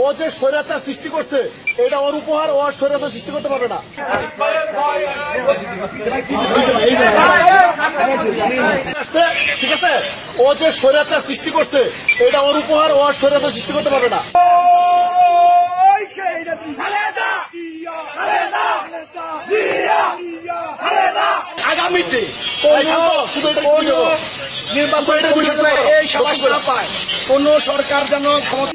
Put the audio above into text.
ও যে স্বৈরাচার সৃষ্টি করছে এটা ওর উপহার, ও স্বৈরাচার সৃষ্টি করতে পারবে না। ঠিক আছে, ও যে স্বৈরাচার সৃষ্টি করছে এটা ওর উপহার, ও স্বৈরাচার সৃষ্টি করতে পারবে না। আগামীতে নির্বাচনের বিষয়ে এই সাবাস না পায় কোন সরকার যেন ক্ষমতা